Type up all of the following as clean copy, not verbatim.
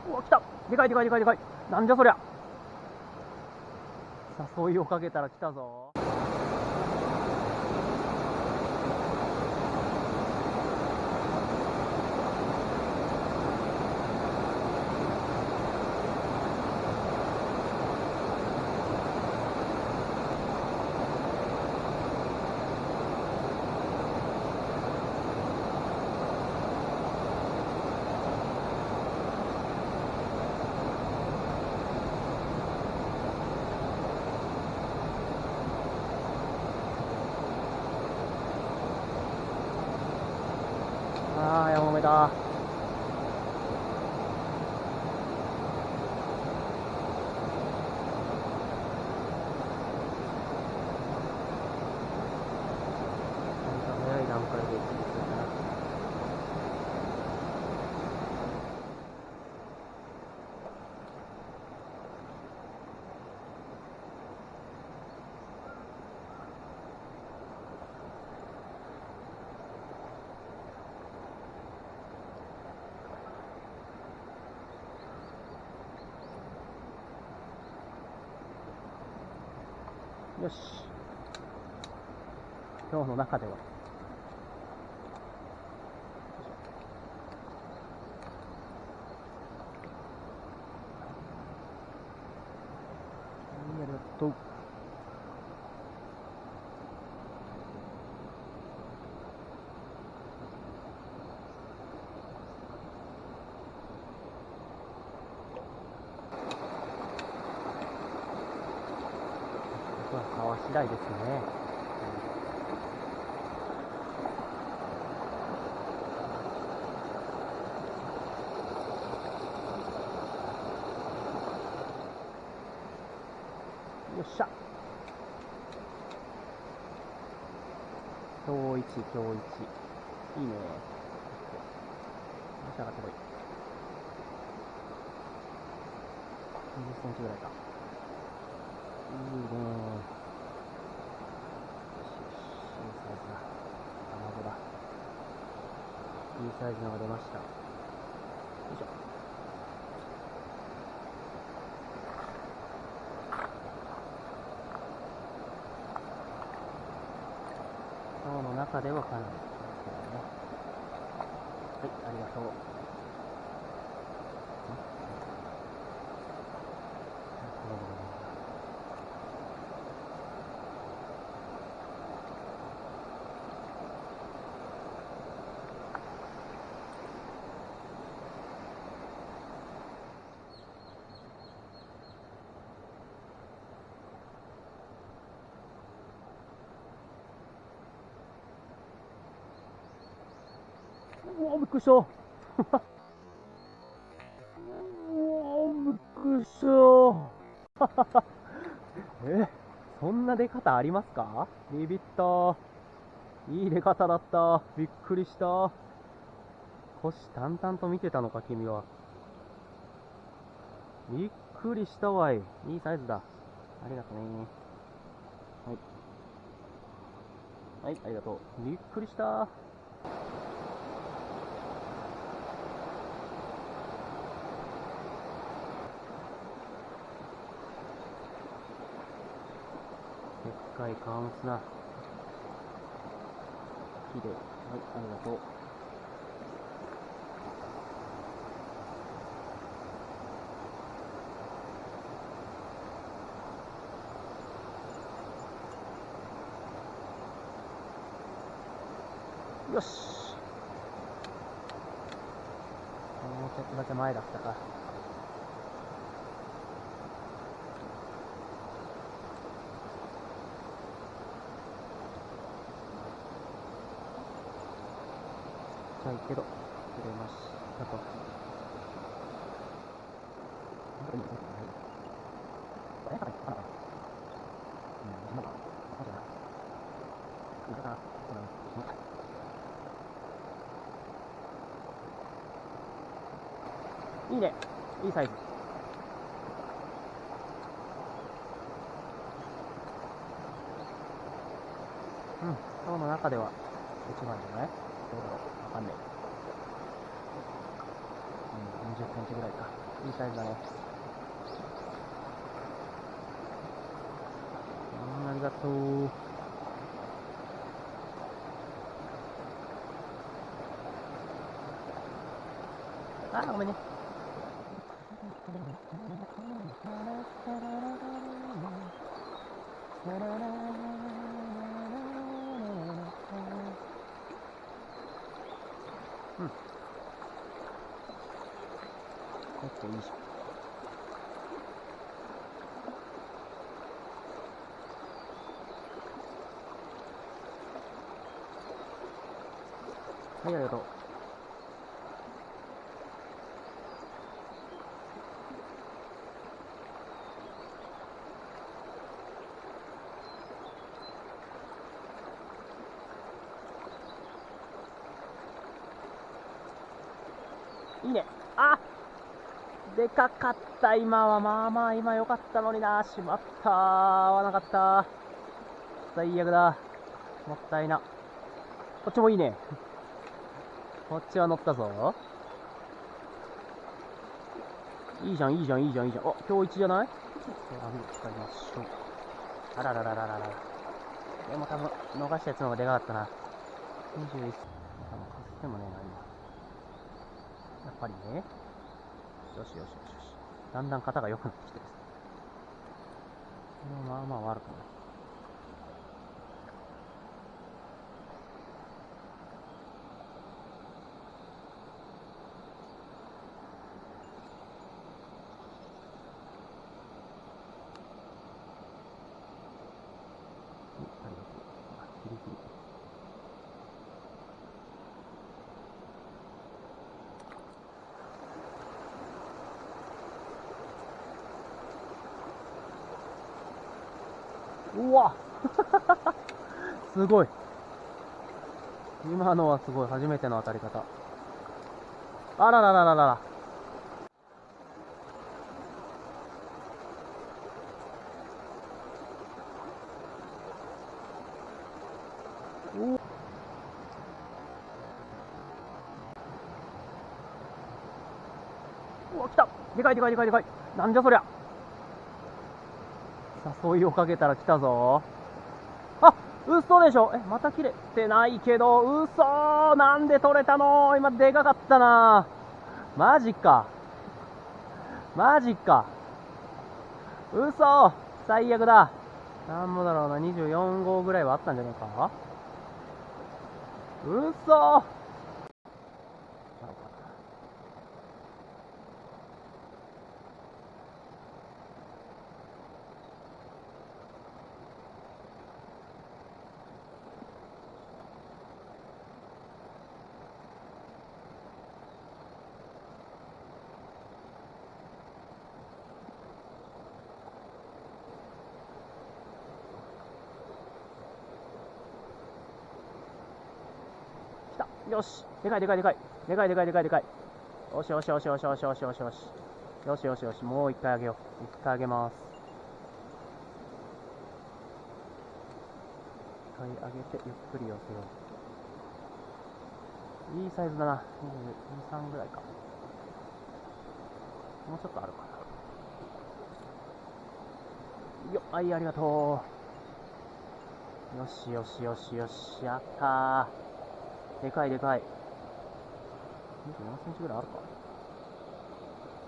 うわ、来た。でかいでかいでかいでかい。なんじゃそりゃ。誘いをかけたら来たぞ。ああ、ヤマメだ。早い段階で釣りするかな。よし。今日の中では。ありがとう。川次第ですね。よっしゃ。今日一。いいね。上がってこい。20センチぐらいか。いいね。いいサイズだ。卵だ。いいサイズのが出ました。よいしょ。今日の中ではかなりですけどね。はい、ありがとう。うわ、びっくりした。うわ、びっくりした。そんな出方ありますか？ビビった。いい出方だった。びっくりした。虎視眈々と見てたのか、君は。びっくりしたわい。いいサイズだ。ありがとね。はい。はい、ありがとう。びっくりした。でっかいカワムスだ。きれい。はい、ありがとう。よし。もうちょっとだけ前だったか。近いけど、釣れましたと。いいね。いいサイズ。今日の中では一番じゃない？どうだろう、わかんない。20センチぐらいか。いいサイズだね。ありがとう。ごめんね。うん。結構いいじゃん。はい、ありがとう。いいね。でかかった、今は。まあまあ、今良かったのにな。しまった。合わなかった。最悪だ。もったいな。こっちもいいね。こっちは乗ったぞ。いいじゃん、いいじゃん、いいじゃん、いいじゃん。今日一じゃない？網を使いましょう。あらららららら。でも多分、逃したやつの方がでかかったな。21。多分、かすってもねえな、今。やっぱりね。よしよしよしよし。だんだん型が良くなってきてる。まあまあ悪くない。ありがとう。ギリギリ。うわすごい。今のはすごい。初めての当たり方。あらららららら。うわ、来た。でかいでかいでかいでかい。なんじゃそりゃ。誘いをかけたら来たぞ。嘘でしょ。また切れてないけど、嘘。なんで取れたの？今でかかったな。マジか。マジか。嘘。最悪だ。なんぼだろうな。24号ぐらいはあったんじゃねえか。嘘。来た。よし。でかいでかいでかい。でかいでかいでかいでかい。よしよしよしよしよしよしよしよし。よしよしよし。もう一回あげよう。一回あげます。一回あげて、ゆっくり寄せよう。いいサイズだな。22、3ぐらいか。もうちょっとあるかな。よっ、はい、ありがとう。よしよしよしよし。やったー。でかいでかい。24センチぐらいあるか。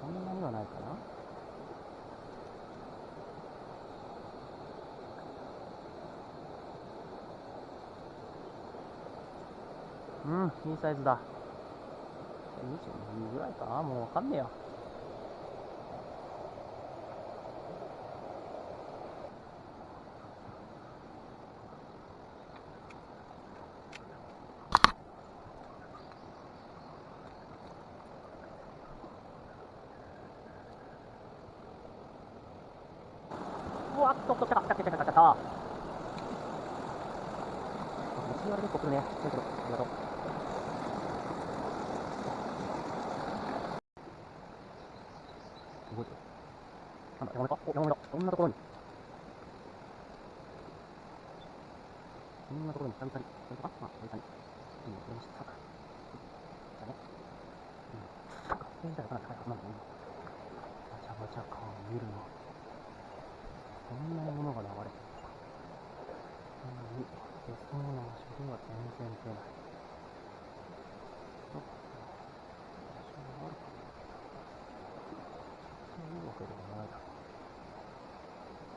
そんなにはないかな。いいサイズだ。22ぐらいかな。もうわかんねえや。うわっと、来た、来た、来た、来た、来た、来た。1割結構来るね。ありがとう。すごい。なんだ、山か？山だ。そんなところに。そんなところに久々に。これか？久々に。これにした。だね。活性自体はかなり高いはずなんだよね。ガチャ感を見るの。こんなものが流れてるのか。なのに、出そうな場所では全然出ない。